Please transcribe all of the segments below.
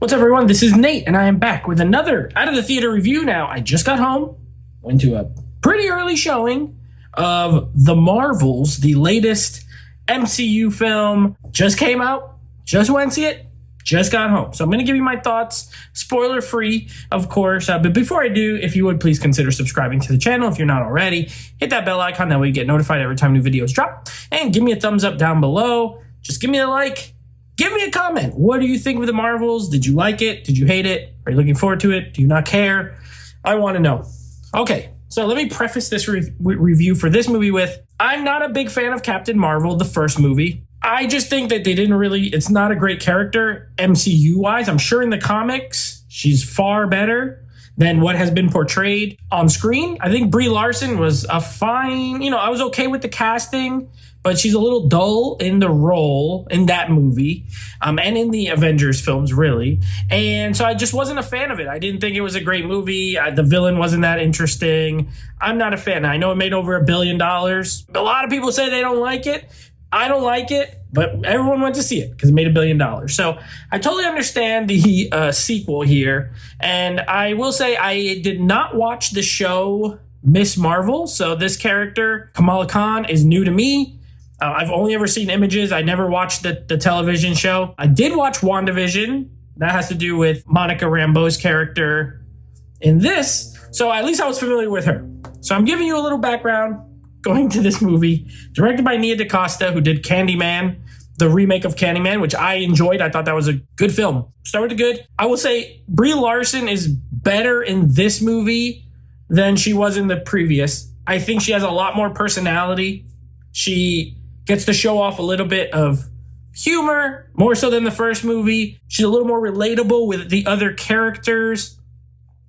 What's up, everyone? This is Nate, and I am back with another Out of the Theater review. Now, I just got home, went to a pretty early showing of The Marvels, the latest MCU film. Just came out, just went to see it, just got home. So I'm going to give you my thoughts, spoiler-free, of course. But before I do, if you would, please consider subscribing to the channel if you're not already. Hit that bell icon, that way you get notified every time new videos drop. And give me a thumbs up down below. Just give me a like. Give me a comment. What do you think of The Marvels? Did you like it? Did you hate it? Are you looking forward to it? Do you not care? I want to know. Okay, so let me preface this review for this movie with, I'm not a big fan of Captain Marvel, the first movie. I just think that they didn't really, it's not a great character MCU-wise. I'm sure in the comics, she's far better than what has been portrayed on screen. I think Brie Larson was a fine, I was okay with the casting, but she's a little dull in the role in that movie, and in the Avengers films, really. And so I just wasn't a fan of it. I didn't think it was a great movie. The villain wasn't that interesting. I'm not a fan. I know it made over $1 billion. A lot of people say they don't like it. I don't like it, but everyone went to see it because it made $1 billion. So I totally understand the sequel here. And I will say I did not watch the show Miss Marvel. So this character, Kamala Khan, is new to me. I've only ever seen images. I never watched the television show. I did watch WandaVision. That has to do with Monica Rambeau's character in this. So at least I was familiar with her. So I'm giving you a little background going to this movie. Directed by Nia DaCosta, who did Candyman, the remake of Candyman, which I enjoyed. I thought that was a good film. Start with the good. I will say Brie Larson is better in this movie than she was in the previous. I think she has a lot more personality. She gets to show off a little bit of humor, more so than the first movie. She's a little more relatable with the other characters.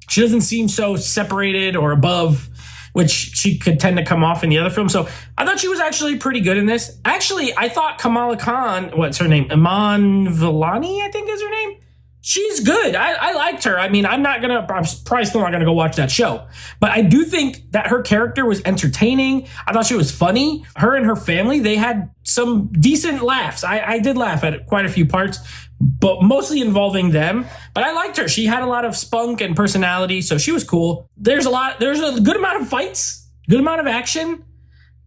She doesn't seem so separated or above, which she could tend to come off in the other film. So I thought she was actually pretty good in this. Actually, I thought Kamala Khan, what's her name? Iman Vellani, I think is her name. She's good. I liked her. I mean, I'm probably still not going to go watch that show. But I do think that her character was entertaining. I thought she was funny. Her and her family, they had some decent laughs. I did laugh at quite a few parts, but mostly involving them. But I liked her. She had a lot of spunk and personality, so she was cool. There's a good amount of fights, good amount of action.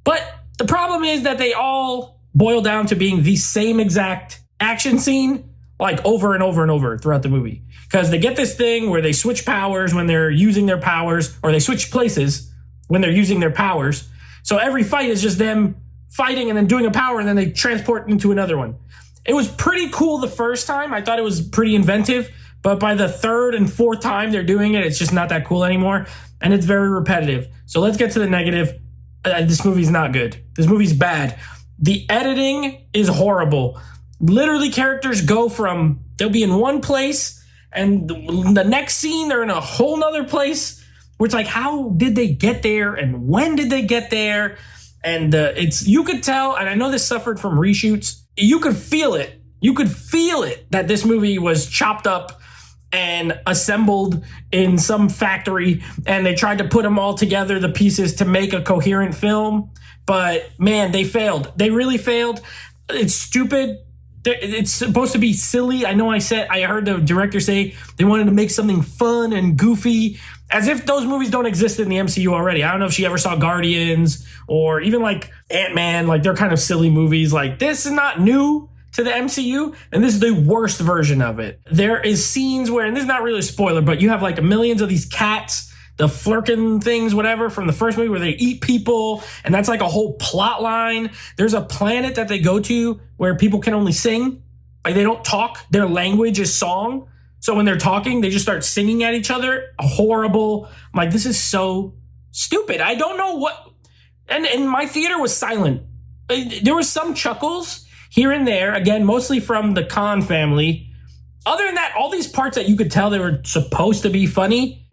But the problem is that they all boil down to being the same exact action scene, like over and over and over throughout the movie. Because they get this thing where they switch powers when they're using their powers, or they switch places when they're using their powers. So every fight is just them fighting and then doing a power, and then they transport into another one. It was pretty cool the first time. I thought it was pretty inventive. But by the third and fourth time they're doing it, it's just not that cool anymore. And it's very repetitive. So let's get to the negative. This movie's not good. This movie's bad. The editing is horrible. Literally, characters go from, they'll be in one place, and the next scene, they're in a whole nother place, where it's like, how did they get there, and when did they get there? And you could tell, and I know this suffered from reshoots, you could feel it. You could feel it that this movie was chopped up and assembled in some factory, and they tried to put them all together, the pieces, to make a coherent film. But man, they failed. They really failed. It's stupid. It's supposed to be silly. I heard the director say they wanted to make something fun and goofy, as if those movies don't exist in the MCU already. I don't know if she ever saw Guardians or even like Ant-Man. Like, they're kind of silly movies. Like, this is not new to the MCU, and this is the worst version of it. There is scenes where, and this is not really a spoiler, but you have like millions of these cats, the flirkin things, whatever, from the first movie, where they eat people, and that's like a whole plot line. There's a planet that they go to where people can only sing. Like, they don't talk. Their language is song. So when they're talking, they just start singing at each other. Horrible. I'm like, this is so stupid. I don't know what. And my theater was silent. There was some chuckles here and there, again, mostly from the Khan family. Other than that, all these parts that you could tell they were supposed to be funny,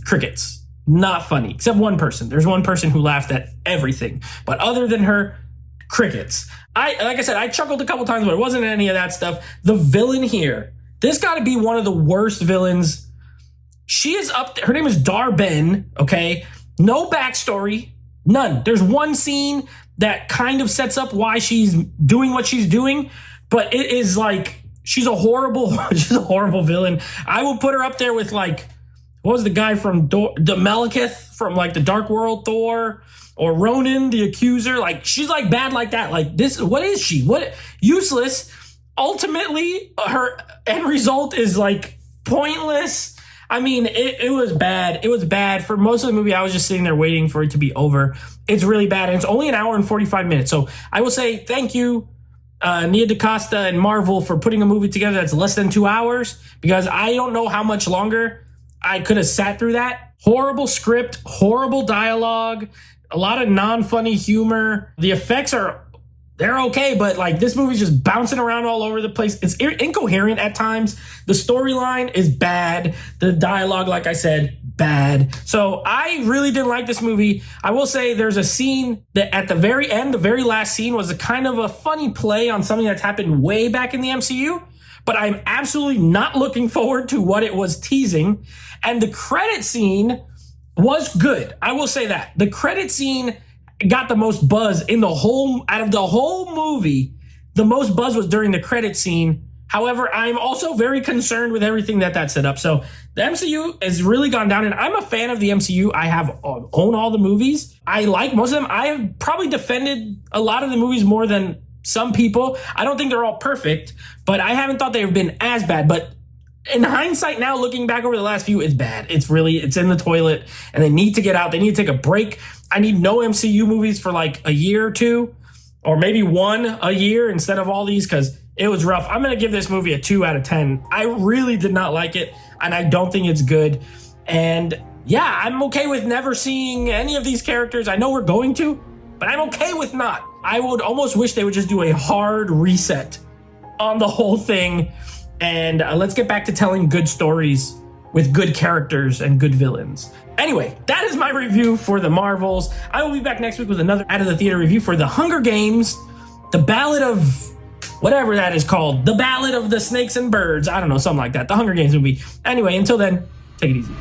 crickets. Not funny, except one person. There's one person who laughed at everything. But other than her, crickets. Like I said, I chuckled a couple times, but it wasn't any of that stuff. The villain here, this got to be one of the worst villains. She is up there. Her name is Dar-Ben, okay? No backstory, none. There's one scene that kind of sets up why she's doing what she's doing, but it is like she's a horrible villain. I will put her up there with like, what was the guy from the Malekith from like the Dark World Thor, or Ronan the Accuser? Like, she's like bad like that. Like, this, what is she? What, useless. Ultimately, her end result is like pointless. I mean, it was bad. It was bad. For most of the movie, I was just sitting there waiting for it to be over. It's really bad. And it's only an hour and 45 minutes. So I will say thank you, Nia DaCosta and Marvel, for putting a movie together that's less than 2 hours, because I don't know how much longer I could have sat through that. Horrible script, horrible dialogue, a lot of non-funny humor. The effects they're okay, but like, this movie's just bouncing around all over the place. It's incoherent at times. The storyline is bad. The dialogue, like I said, bad. So I really didn't like this movie. I will say there's a scene that at the very end, the very last scene, was a kind of a funny play on something that's happened way back in the MCU, but I'm absolutely not looking forward to what it was teasing. And the credit scene was good. I will say that. The credit scene got the most buzz out of the whole movie. The most buzz was during the credit scene. However, I'm also very concerned with everything that set up. So the MCU has really gone down, and I'm a fan of the MCU. I own all the movies. I like most of them. I have probably defended a lot of the movies more than some people. I don't think they're all perfect, but I haven't thought they've been as bad. But in hindsight now, looking back over the last few, it's bad. It's in the toilet, and they need to get out. They need to take a break. I need no MCU movies for like a year or two, or maybe one a year instead of all these, because it was rough. I'm going to give this movie a 2 out of 10. I really did not like it, and I don't think it's good. And yeah, I'm okay with never seeing any of these characters. I know we're going to, but I'm okay with not. I would almost wish they would just do a hard reset on the whole thing. And let's get back to telling good stories with good characters and good villains. Anyway, that is my review for the Marvels. I will be back next week with another Out of the Theater review for The Hunger Games, The Ballad of whatever that is called, The Ballad of the Snakes and Birds. I don't know, something like that. The Hunger Games movie. Anyway, until then, take it easy.